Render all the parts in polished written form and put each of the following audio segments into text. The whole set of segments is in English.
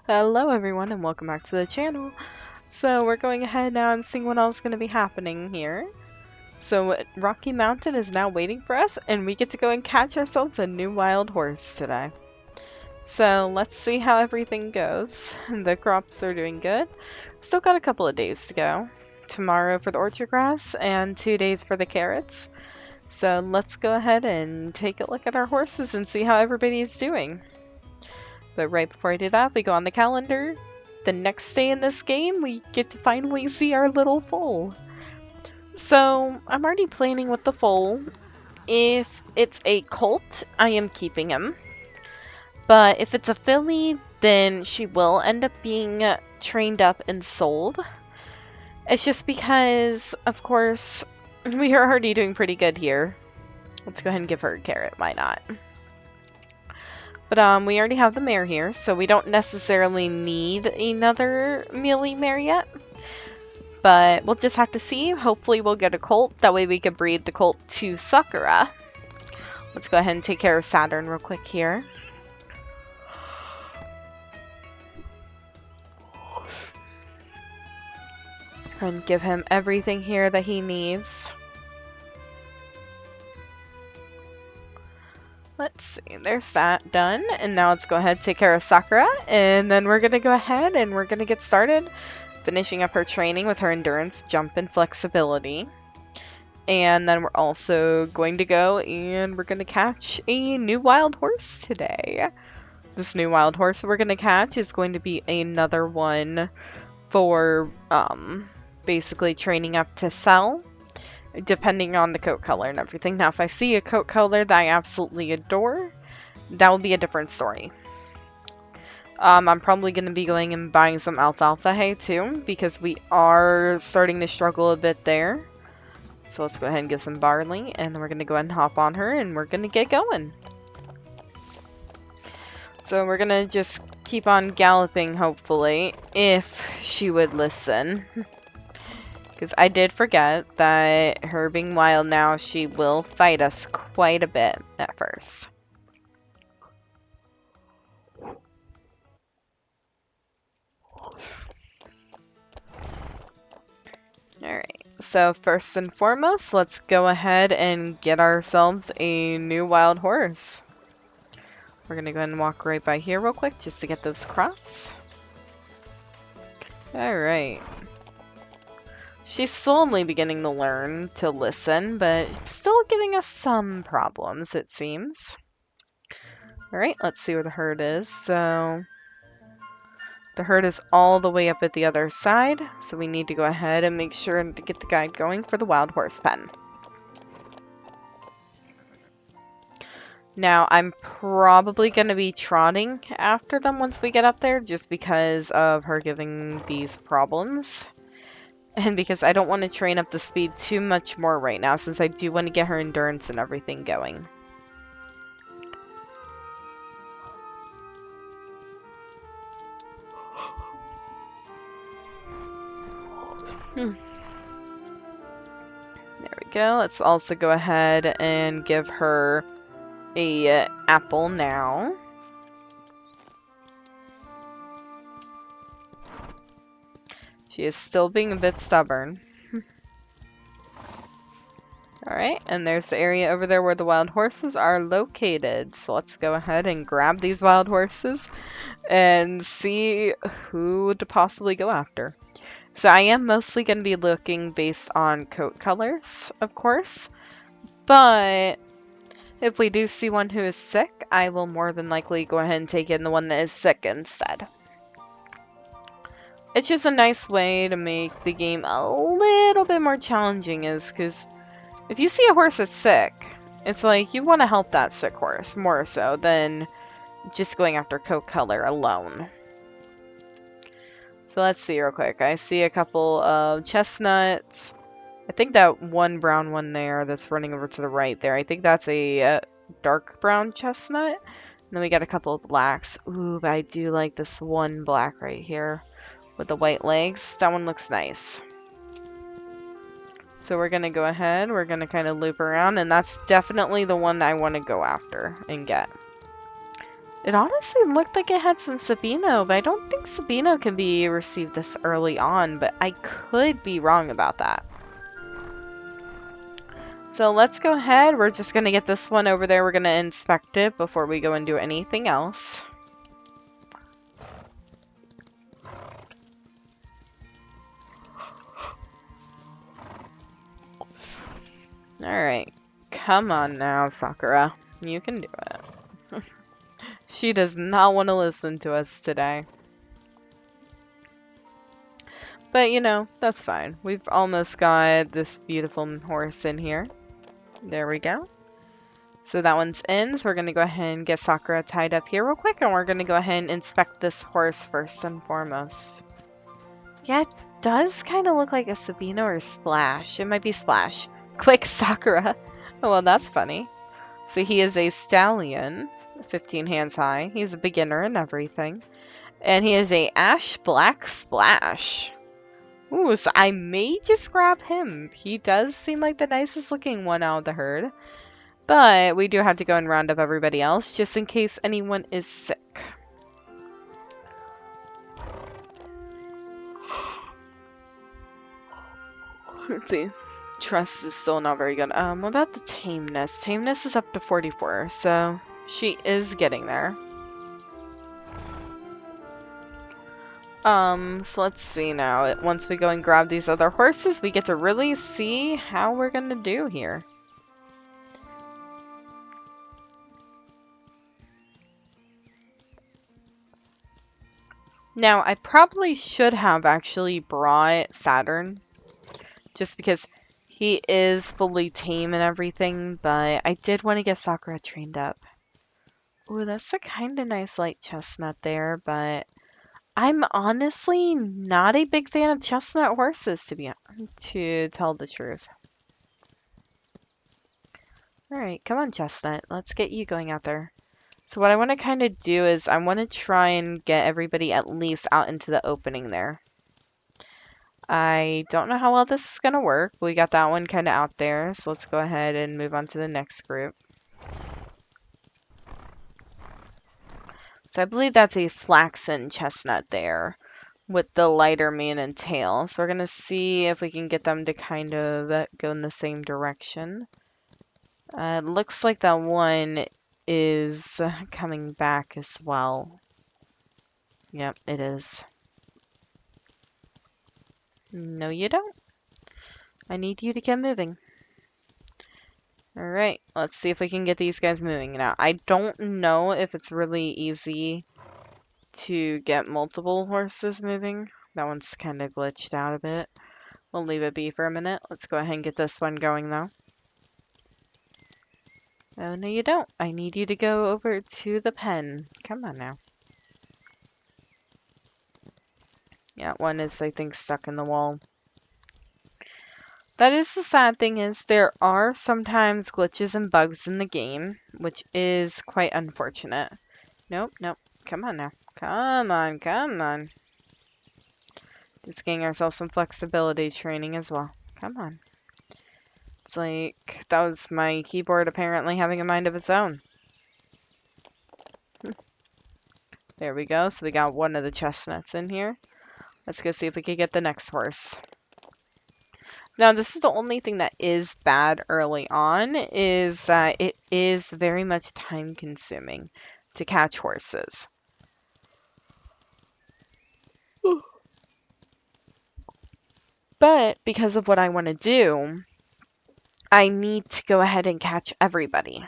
Hello everyone and welcome back to the channel. So we're going ahead now and seeing what else is going to be happening here. So Rocky Mountain is now waiting for us and we get to go and catch ourselves a new wild horse today. So let's see how everything goes. The crops are doing good. Still got a couple of days to go. Tomorrow for the orchard grass and 2 days for the carrots. So let's go ahead and take a look at our horses and see how everybody's doing. But right before I do that, we go on the calendar. The next day in this game, we get to finally see our little foal. So, I'm already planning with the foal. If it's a colt, I am keeping him. But if it's a filly, then she will end up being trained up and sold. It's just because, of course, we are already doing pretty good here. Let's go ahead and give her a carrot, why not? But we already have the mare here, so we don't necessarily need another mealy mare yet. But we'll just have to see. Hopefully we'll get a colt. That way we can breed the colt to Sakura. Let's go ahead and take care of Saturn real quick here. And give him everything here that he needs. Let's see, there's that done. And now let's go ahead and take care of Sakura. And then we're going to go ahead and we're going to get started. Finishing up her training with her endurance, jump, and flexibility. And then we're also going to go and we're going to catch a new wild horse today. This new wild horse we're going to catch is going to be another one for basically training up to sell, depending on the coat color and everything. Now, if I see a coat color that I absolutely adore, that will be a different story. I'm probably going to be going and buying some alfalfa hay too, because we are starting to struggle a bit there. So let's go ahead and get some barley, and then we're going to go ahead and hop on her, and we're going to get going. So we're going to just keep on galloping, hopefully, if she would listen. Because I did forget that her being wild now, she will fight us quite a bit at first. Alright, so first and foremost, let's go ahead and get ourselves a new wild horse. We're going to go ahead and walk right by here real quick just to get those crops. Alright. She's slowly beginning to learn to listen, but still giving us some problems, it seems. Alright, let's see where the herd is. So, the herd is all the way up at the other side, so we need to go ahead and make sure to get the guide going for the wild horse pen. Now, I'm probably going to be trotting after them once we get up there, just because of her giving these problems. And because I don't want to train up the speed too much more right now, since I do want to get her endurance and everything going. There we go. Let's also go ahead and give her a apple now. She is still being a bit stubborn. Alright, and there's the area over there where the wild horses are located. So let's go ahead and grab these wild horses and see who to possibly go after. So I am mostly going to be looking based on coat colors, of course. But if we do see one who is sick, I will more than likely go ahead and take in the one that is sick instead. It's just a nice way to make the game a little bit more challenging, is because if you see a horse that's sick, it's like you want to help that sick horse more so than just going after coat color alone. So let's see real quick. I see a couple of chestnuts. I think that one brown one there that's running over to the right there, I think that's a dark brown chestnut. And then we got a couple of blacks. Ooh, but I do like this one black right here with the white legs. That one looks nice. So we're going to go ahead. We're going to kind of loop around. And that's definitely the one that I want to go after and get. It honestly looked like it had some Sabino, but I don't think Sabino can be received this early on, but I could be wrong about that. So let's go ahead. We're just going to get this one over there. We're going to inspect it before we go and do anything else. Alright. Come on now, Sakura. You can do it. She does not want to listen to us today. But, you know, that's fine. We've almost got this beautiful horse in here. There we go. So that one's in, so we're going to go ahead and get Sakura tied up here real quick, and we're going to go ahead and inspect this horse first and foremost. Yeah, it does kind of look like a Sabino or Splash. It might be Splash. Click Sakura. Oh, well, that's funny. So he is a stallion, 15 hands high. He's a beginner and everything. And he is a ash black Splash. Ooh, so I may just grab him. He does seem like the nicest looking one out of the herd. But we do have to go and round up everybody else just in case anyone is sick. Let's see. Trust is still not very good. What about the tameness? Tameness is up to 44, so she is getting there. So let's see now. Once we go and grab these other horses, we get to really see how we're gonna do here. Now, I probably should have actually brought Saturn, just because he is fully tame and everything, but I did want to get Sakura trained up. Ooh, that's a kind of nice light chestnut there, but I'm honestly not a big fan of chestnut horses, to tell the truth. Alright, come on, chestnut. Let's get you going out there. So what I want to kind of do is I want to try and get everybody at least out into the opening there. I don't know how well this is going to work. We got that one kind of out there, so let's go ahead and move on to the next group. So I believe that's a flaxen chestnut there with the lighter mane and tail. So we're going to see if we can get them to kind of go in the same direction. It looks like that one is coming back as well. Yep, it is. No, you don't. I need you to get moving. Alright, let's see if we can get these guys moving now. I don't know if it's really easy to get multiple horses moving. That one's kind of glitched out a bit. We'll leave it be for a minute. Let's go ahead and get this one going though. Oh, no you don't. I need you to go over to the pen. Come on now. Yeah, one is, I think, stuck in the wall. That is the sad thing is there are sometimes glitches and bugs in the game, which is quite unfortunate. Nope, nope. Come on now. Come on, come on. Just getting ourselves some flexibility training as well. Come on. It's like, that was my keyboard apparently having a mind of its own. There we go. So we got one of the chestnuts in here. Let's go see if we can get the next horse. Now, this is the only thing that is bad early on, is that it is very much time consuming to catch horses. But because of what I want to do, I need to go ahead and catch everybody.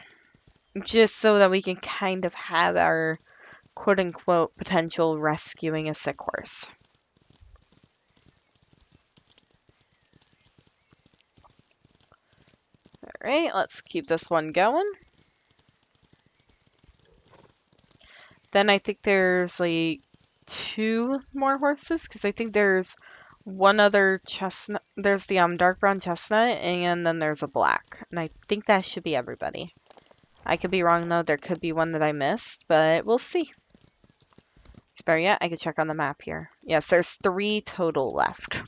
Just so that we can kind of have our quote-unquote potential rescuing a sick horse. Alright, let's keep this one going. Then I think there's like 2 more horses, because I think there's one other chestnut. There's the dark brown chestnut, and then there's a black. And I think that should be everybody. I could be wrong though, there could be one that I missed, but we'll see. Better yet, I could check on the map here. Yes, there's 3 total left.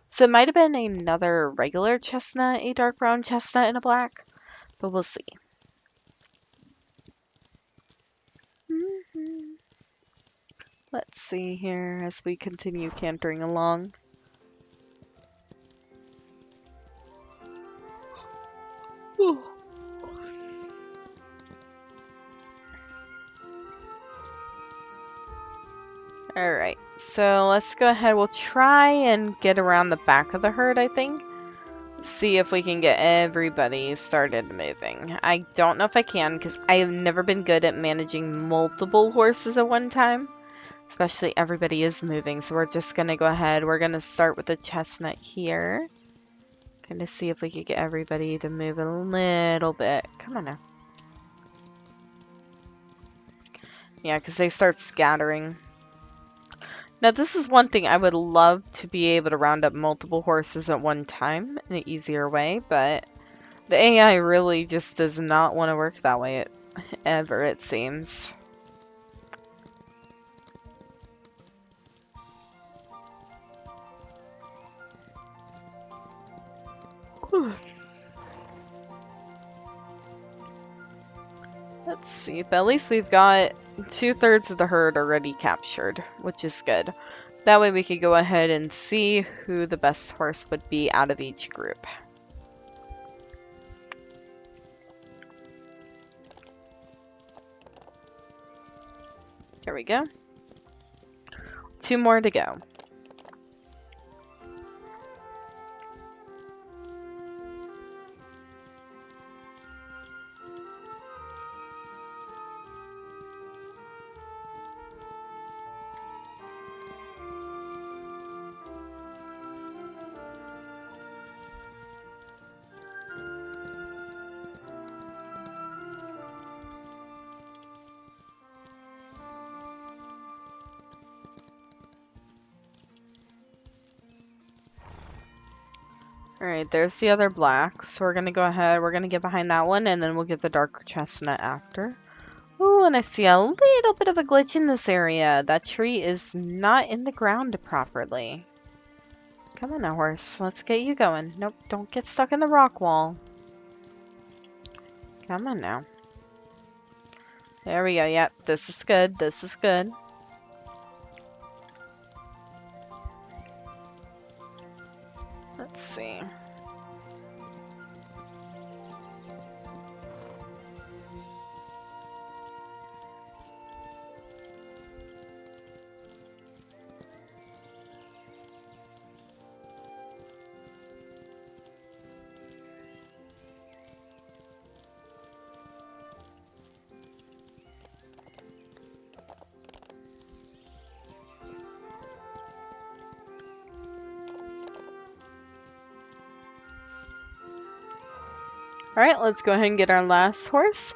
So it might have been another regular chestnut, a dark brown chestnut, and a black, but we'll see. Let's see here as we continue cantering along. Whew. Alright, so let's go ahead. We'll try and get around the back of the herd, I think. See if we can get everybody started moving. I don't know if I can because I have never been good at managing multiple horses at one time. Especially everybody is moving, so we're just going to go ahead. We're going to start with the chestnut here. Kind of see if we could get everybody to move a little bit. Come on now. Yeah, because they start scattering. Now, this is one thing I would love to be able to round up multiple horses at one time in an easier way, but the AI really just does not want to work that way ever, it seems. Whew. Let's see, but at least we've got 2/3 of the herd already captured, which is good. That way we could go ahead and see who the best horse would be out of each group. There we go. 2 more to go. Alright, there's the other black. So we're gonna go ahead, we're gonna get behind that one, and then we'll get the dark chestnut after. Ooh, and I see a little bit of a glitch in this area. That tree is not in the ground properly. Come on now, horse. Let's get you going. Nope, don't get stuck in the rock wall. Come on now. There we go. Yep, this is good. This is good. Let's see. Alright, let's go ahead and get our last horse.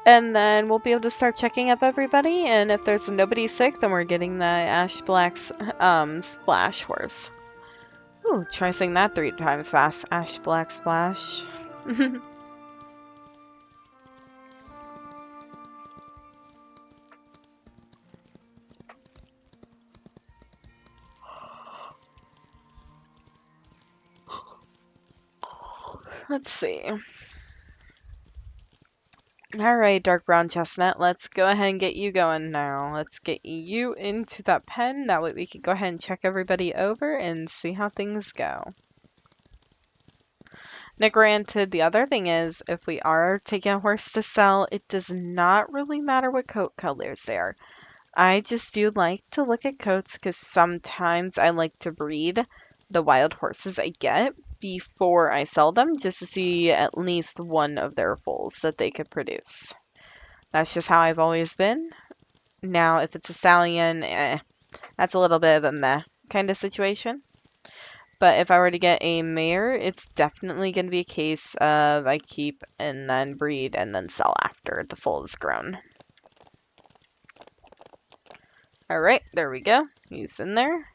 And then we'll be able to start checking up everybody. And if there's nobody sick, then we're getting the Ash Black's Splash horse. Ooh, try saying that 3 times fast. Ash Black Splash. Let's see. Alright, dark brown chestnut, let's go ahead and get you going now. Let's get you into that pen. That way we can go ahead and check everybody over and see how things go. Now granted, the other thing is, if we are taking a horse to sell, it does not really matter what coat colors they are. I just do like to look at coats because sometimes I like to breed the wild horses I get before I sell them, just to see at least one of their foals that they could produce. That's just how I've always been. Now, if it's a stallion, that's a little bit of a meh kind of situation. But if I were to get a mare, it's definitely going to be a case of I keep and then breed and then sell after the foal is grown. Alright, there we go. He's in there.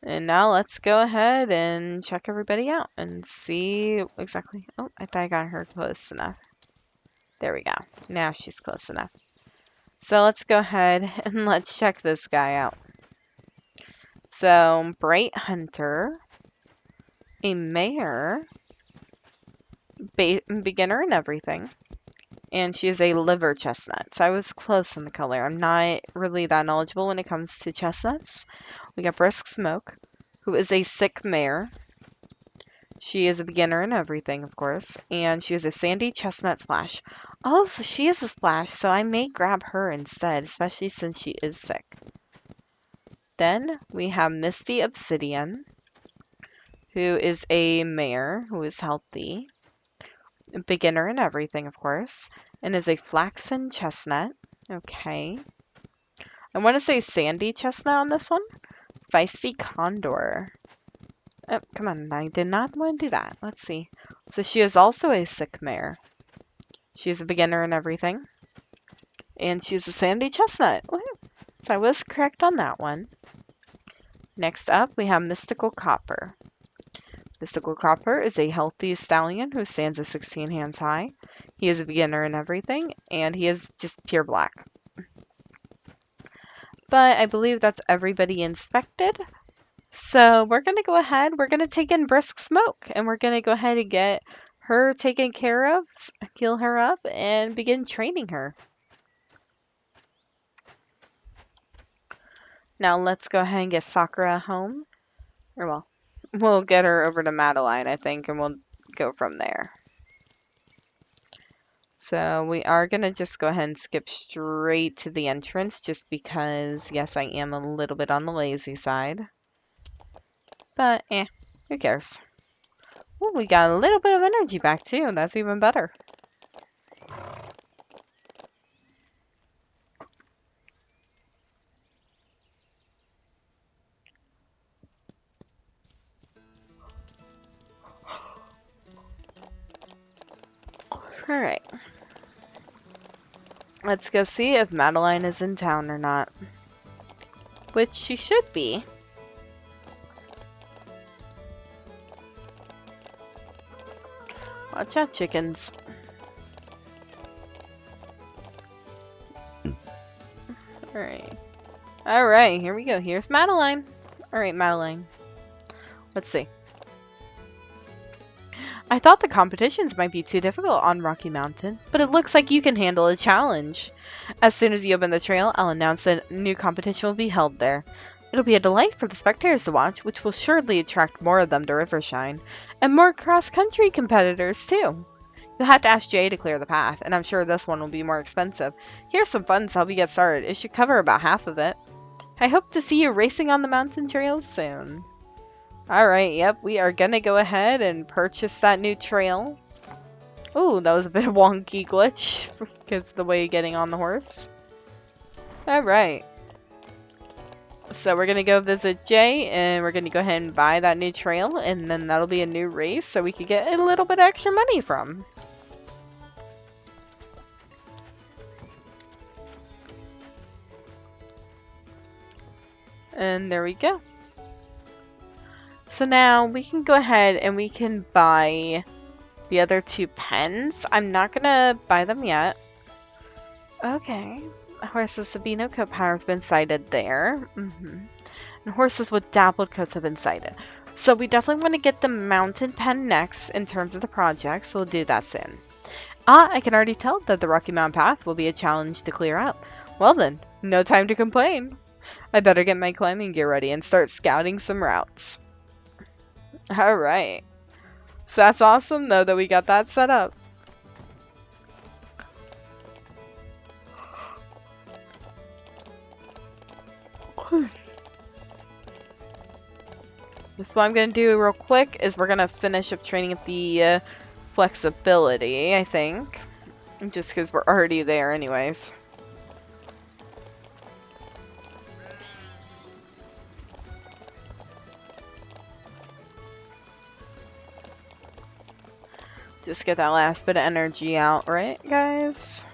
And now let's go ahead and check everybody out and see exactly. Oh, I thought I got her close enough. There we go. Now she's close enough. So let's go ahead and let's check this guy out. So, Bright Hunter, a mare, beginner and everything. And she is a liver chestnut. So I was close on the color. I'm not really that knowledgeable when it comes to chestnuts. We got Brisk Smoke, who is a sick mare. She is a beginner in everything, of course. And she is a sandy chestnut splash. Oh, so she is a splash, so I may grab her instead, especially since she is sick. Then we have Misty Obsidian, who is a mare who is healthy. A beginner in everything, of course. And is a flaxen chestnut. Okay. I want to say sandy chestnut on this one. Feisty Condor. Oh, come on, I did not want to do that. Let's see. So she is also a sick mare. She's a beginner in everything. And she's a sandy chestnut. Woohoo. So I was correct on that one. Next up, we have Mystical Copper. Mystical Copper is a healthy stallion who stands at 16 hands high. He is a beginner in everything, and he is just pure black. But I believe that's everybody inspected. So we're going to go ahead, we're going to take in Brisk Smoke, and we're going to go ahead and get her taken care of, heal her up, and begin training her. Now let's go ahead and get Sakura home. Or well, we'll get her over to Madeline, I think, and we'll go from there. So we are going to just go ahead and skip straight to the entrance, just because, yes, I am a little bit on the lazy side. But, who cares? Ooh, we got a little bit of energy back, too. That's even better. Alright. Let's go see if Madeline is in town or not. Which she should be. Watch out, chickens. Alright. Alright, here we go. Here's Madeline. Alright, Madeline. Let's see. I thought the competitions might be too difficult on Rocky Mountain, but it looks like you can handle a challenge. As soon as you open the trail, I'll announce a new competition will be held there. It'll be a delight for the spectators to watch, which will surely attract more of them to Rivershine, and more cross-country competitors, too. You'll have to ask Jay to clear the path, and I'm sure this one will be more expensive. Here's some funds to help you get started. It should cover about half of it. I hope to see you racing on the mountain trails soon. Alright, yep, we are gonna go ahead and purchase that new trail. Ooh, that was a bit wonky glitch, because the way getting on the horse. Alright. So we're gonna go visit Jay, and we're gonna go ahead and buy that new trail, and then that'll be a new race, so we can get a little bit extra money from. And there we go. So now we can go ahead and we can buy the other two pens. I'm not gonna buy them yet. Okay. Horses Sabino coat power has been sighted there. And horses with dappled coats have been sighted. So we definitely want to get the mountain pen next in terms of the project, so we'll do that soon. I can already tell that the Rocky Mountain Path will be a challenge to clear up. Well then, no time to complain. I better get my climbing gear ready and start scouting some routes. Alright. So that's awesome, though, that we got that set up. So what I'm going to do real quick is we're going to finish up training at the flexibility, I think. Just because we're already there anyways. Just get that last bit of energy out, right, guys?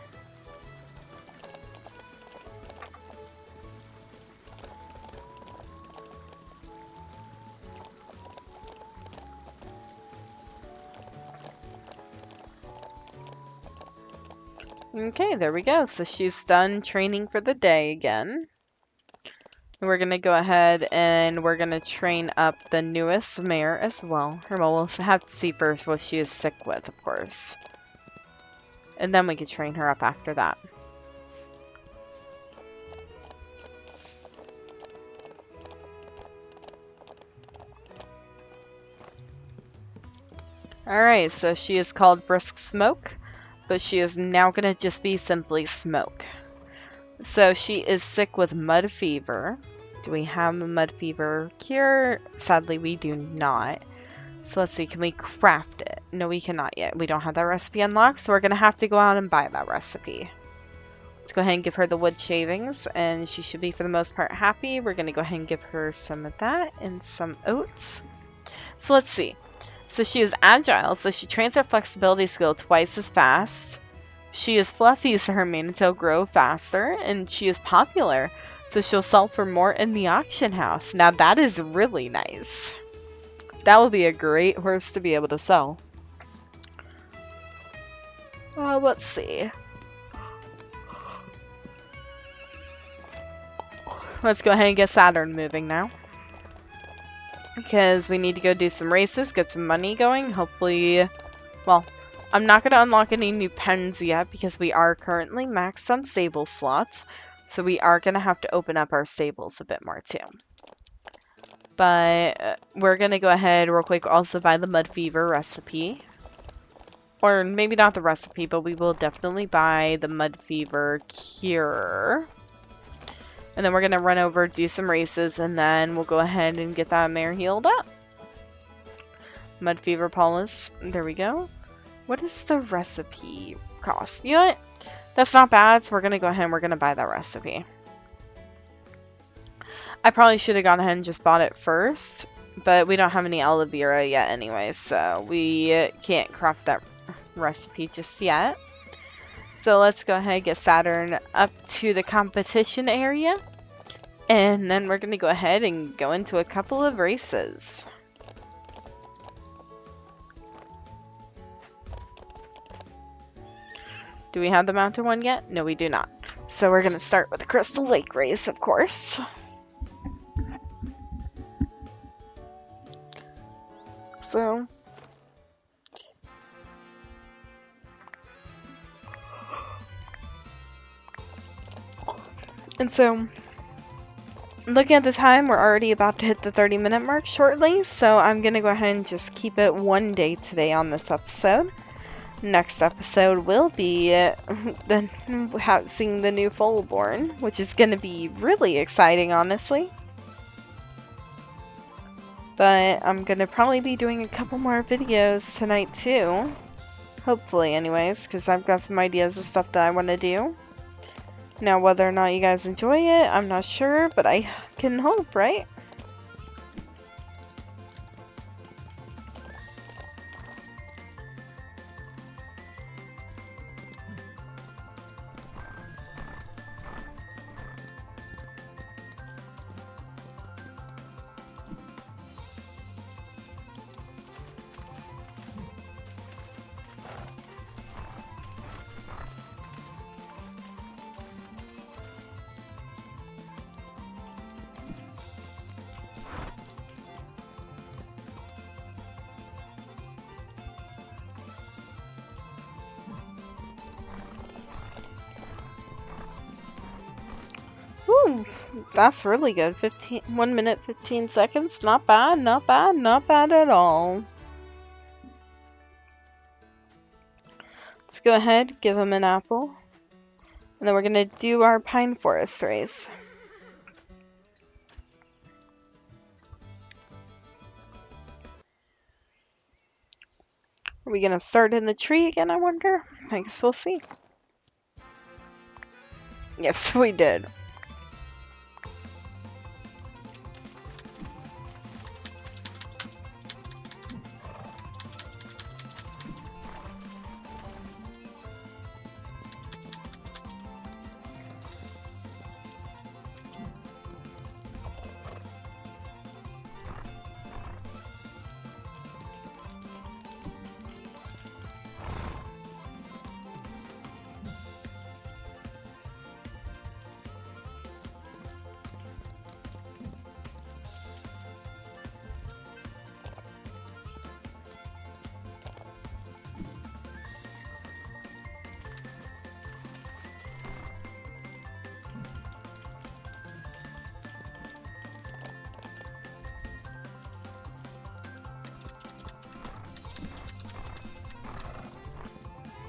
Okay, there we go. So she's done training for the day again. We're going to go ahead and we're going to train up the newest mare as well. Or well, we'll have to see first what she is sick with, of course. And then we could train her up after that. Alright, so she is called Brisk Smoke, but she is now going to just be simply Smoke. So she is sick with mud fever. Do we have a mud fever cure? Sadly, we do not. So let's see, can we craft it? No, we cannot yet. We don't have that recipe unlocked, so we're going to have to go out and buy that recipe. Let's go ahead and give her the wood shavings, and she should be, for the most part, happy. We're going to go ahead and give her some of that and some oats. So let's see. So she is agile, so she trains her flexibility skill twice as fast. She is fluffy, so her mane and tail grow faster, and she is popular, so she'll sell for more in the auction house. Now that is really nice. That will be a great horse to be able to sell. Let's see. Let's go ahead and get Saturn moving now. Because we need to go do some races, get some money going. Hopefully, well, I'm not going to unlock any new pens yet because we are currently maxed on stable slots. So we are going to have to open up our stables a bit more too. But we're going to go ahead real quick, also buy the Mud Fever recipe. Or maybe not the recipe, but we will definitely buy the Mud Fever cure. And then we're going to run over, do some races, and then we'll go ahead and get that mare healed up. Mud Fever Paulus. There we go. What does the recipe cost? You know what? That's not bad, so we're going to go ahead and we're going to buy that recipe. I probably should have gone ahead and just bought it first, but we don't have any aloe vera yet anyway, so we can't craft that recipe just yet. So let's go ahead and get Saturn up to the competition area, and then we're going to go ahead and go into a couple of races. Do we have the mountain one yet? No, we do not. So we're going to start with the Crystal Lake race, of course. So, and so, looking at the time, we're already about to hit the 30-minute mark shortly, so I'm going to go ahead and just keep it one day today on this episode. Next episode will be seeing the new Foalborn, which is going to be really exciting, honestly. But I'm going to probably be doing a couple more videos tonight too. Hopefully anyways, because I've got some ideas of stuff that I want to do. Now whether or not you guys enjoy it, I'm not sure, but I can hope, right? Ooh, that's really good. 1 minute, 15 seconds. Not bad, not bad, not bad at all. Let's go ahead, give him an apple. And then we're going to do our Pine Forest race. Are we going to start in the tree again, I wonder? I guess we'll see. Yes, we did.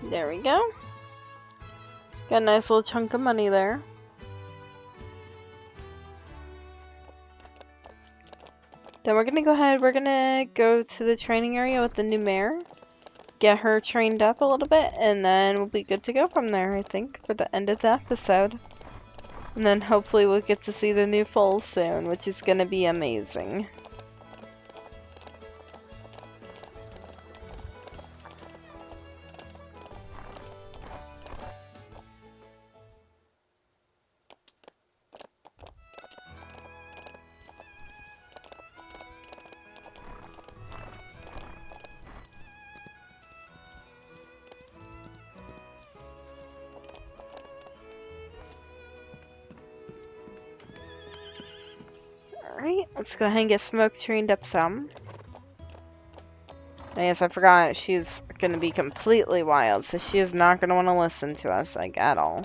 There we go. Got a nice little chunk of money there. Then we're gonna go ahead, we're gonna go to the training area with the new mare. Get her trained up a little bit, and then we'll be good to go from there, I think, for the end of the episode. And then hopefully we'll get to see the new foal soon, which is gonna be amazing. Alright, let's go ahead and get Smoke trained up some. I guess I forgot she's gonna be completely wild, so she is not gonna want to listen to us, like, at all.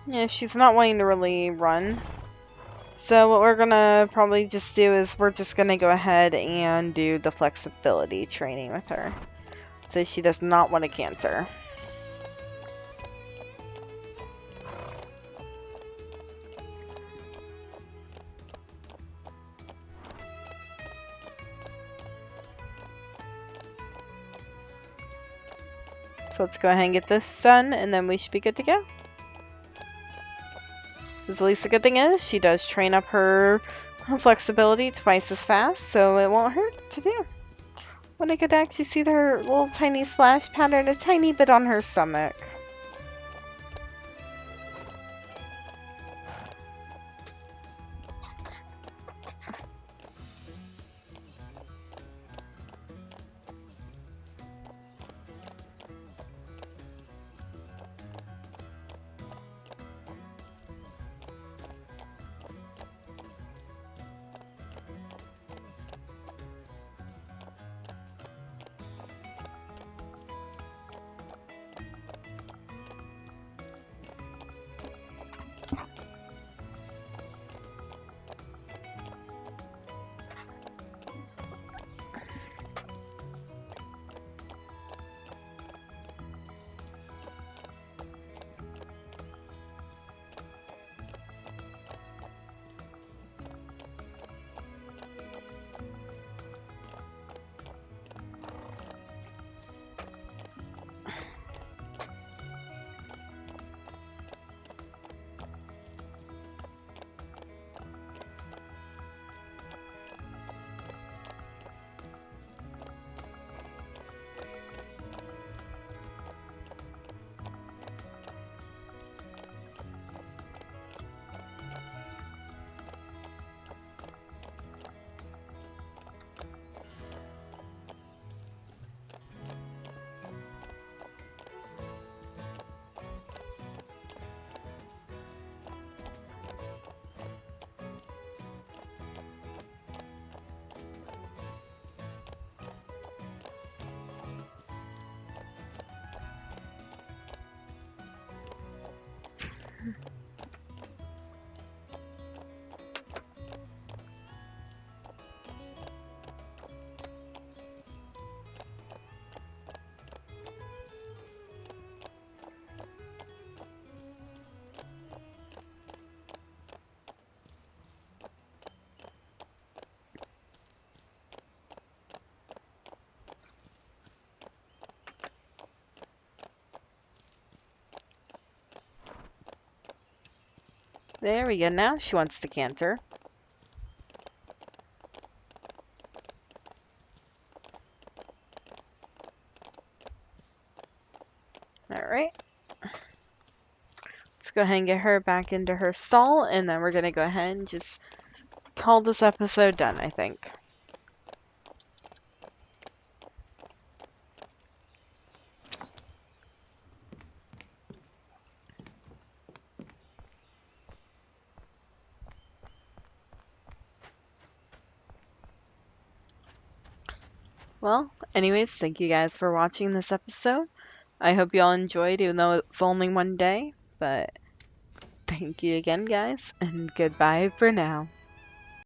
Yeah, she's not wanting to really run. So what we're gonna probably just do is we're just gonna go ahead and do the flexibility training with her. So she does not want to canter. So let's go ahead and get this done, and then we should be good to go. At least the good thing is she does train up her flexibility twice as fast, so it won't hurt to do. When I could actually see her little tiny splash pattern a tiny bit on her stomach. There we go, now she wants to canter. Alright. Let's go ahead and get her back into her stall, and then we're gonna go ahead and just call this episode done, I think. Well, anyways, thank you guys for watching this episode. I hope you all enjoyed, even though it's only one day. But thank you again, guys, and goodbye for now.